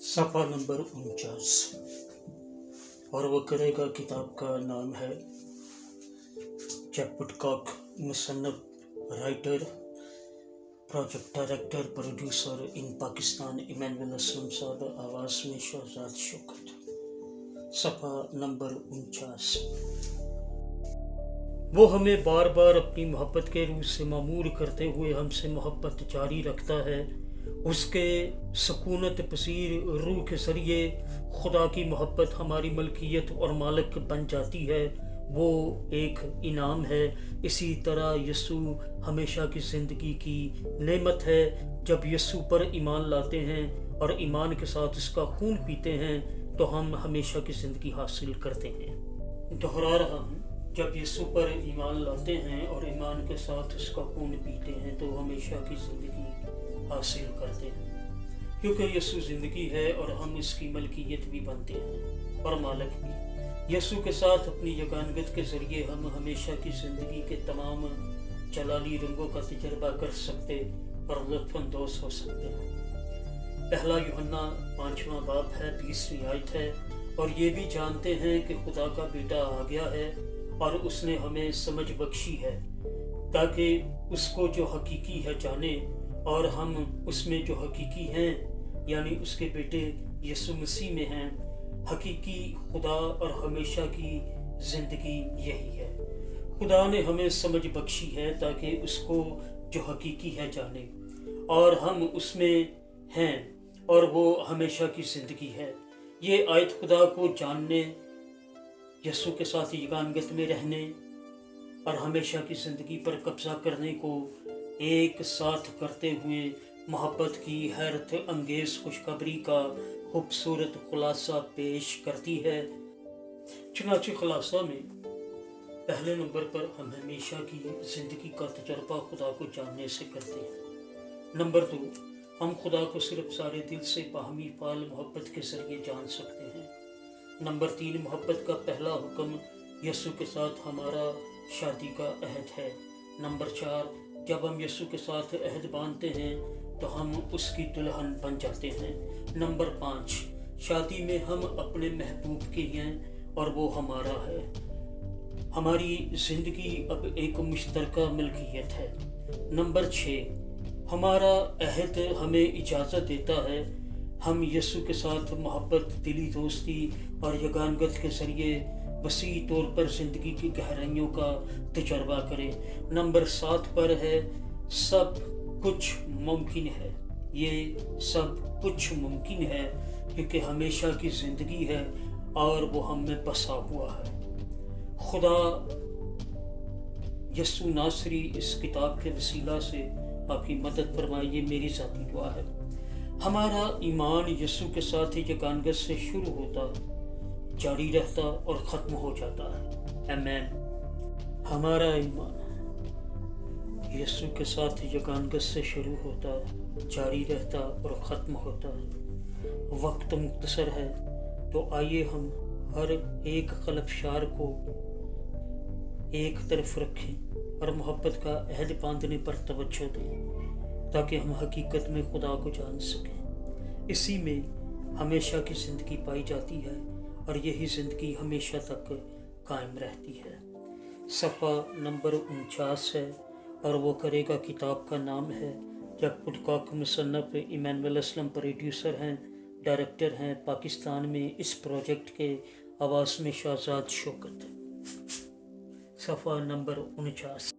सफ़ा नंबर 49 और वो करेगा किताब का नाम है जैक वुडकॉक, मुसन्नफ, writer, project director, producer in Pakistan Emmanuel Aslam साहब, आवाज़ में शहजाद शौकत। सफ़ा नंबर 49। वो हमें बार बार अपनी मोहब्बत के रूह से मामूर करते हुए हमसे मोहब्बत जारी रखता है। उसके सकूनत पसीर रूह के ज़रिए खुदा की मोहब्बत हमारी मलकियत और मालिक बन जाती है। वो एक इनाम है। इसी तरह यसू हमेशा की ज़िंदगी की नेमत है। जब यसू पर ईमान लाते हैं और ईमान के साथ उसका खून पीते हैं तो हम हमेशा की ज़िंदगी हासिल करते हैं। दोहरा रहा हूँ, जब यीशु पर ईमान लाते हैं और ईमान के साथ उसका खून पीते हैं तो हमेशा की ज़िंदगी हासिल करते हैं, क्योंकि यीशु ज़िंदगी है और हम इसकी मलकियत भी बनते हैं और मालिक भी। यीशु के साथ अपनी यगानगत के ज़रिए हम हमेशा की ज़िंदगी के तमाम जलाली रंगों का तजर्बा कर सकते और लुत्फ़अंदोज़ हो सकते हैं। पहला यूहन्ना 5वां बाब है, 20वीं आयत है। और ये भी जानते हैं कि खुदा का बेटा आ गया है और उसने हमें समझ बख्शी है ताकि उसको जो हकीकी है जाने और हम उसमें जो हकीकी हैं यानी उसके बेटे यीशु मसीह में हैं। हकीकी खुदा और हमेशा की ज़िंदगी यही है। खुदा ने हमें समझ बख्शी है ताकि उसको जो हकीकी है जाने और हम उसमें हैं और वो हमेशा की ज़िंदगी है। ये आयत खुदा को जानने, यीशु के साथ यगानगत में रहने और हमेशा की ज़िंदगी पर कब्ज़ा करने को एक साथ करते हुए मोहब्बत की हैरत अंगेज़ खुशखबरी का खूबसूरत खुलासा पेश करती है। चुनांचे खुलासा में पहले नंबर पर हम हमेशा की ज़िंदगी का तजर्बा खुदा को जानने से करते हैं। नंबर 2, हम खुदा को सिर्फ सारे दिल से बाहमी फाल मोहब्बत के ज़रिए जान सकते हैं। नंबर 3, मोहब्बत का पहला हुक्म यीशु के साथ हमारा शादी का अहद है। नंबर 4, जब हम यीशु के साथ अहद बांधते हैं तो हम उसकी दुल्हन बन जाते हैं। नंबर 5, शादी में हम अपने महबूब के हैं और वो हमारा है। हमारी ज़िंदगी अब एक मुश्तरका मलकियत है। नंबर 6, हमारा अहद हमें इजाज़त देता है हम यीशु के साथ मोहब्बत, दिली दोस्ती और यगानगत के ज़रिए वसी तौर पर ज़िंदगी की गहराइयों का तजर्बा करें। नंबर 7 पर है सब कुछ मुमकिन है। ये सब कुछ मुमकिन है क्योंकि हमेशा की ज़िंदगी है और वो हम में बसा हुआ है। खुदा यीशु नासरी इस किताब के वसीला से आपकी मदद फरमाए, ये मेरी ज़ाती दुआ है। हमारा ईमान यीशु के साथ यगानगत से शुरू होता, जारी रहता और ख़त्म हो जाता है। आमीन। हमारा ईमान यीशु के साथ यगानगत से शुरू होता, जारी रहता और ख़त्म होता है। वक्त मुख्तसर है तो आइए हम हर एक क़ल्बशार को एक तरफ रखें और मोहब्बत का अहद बांधने पर तवज्जो दें ताकि हम हकीकत में खुदा को जान सकें। इसी में हमेशा की ज़िंदगी पाई जाती है और यही ज़िंदगी हमेशा तक कायम रहती है। सफ़ा नंबर 49 है और वो करेगा किताब का नाम है जैक वुडकॉक, मुसन्नफ, इमानुएल असलम प्रोड्यूसर हैं, डायरेक्टर हैं पाकिस्तान में इस प्रोजेक्ट के, आवाज़ में शहजाद शौकत। सफ़ा नंबर 49।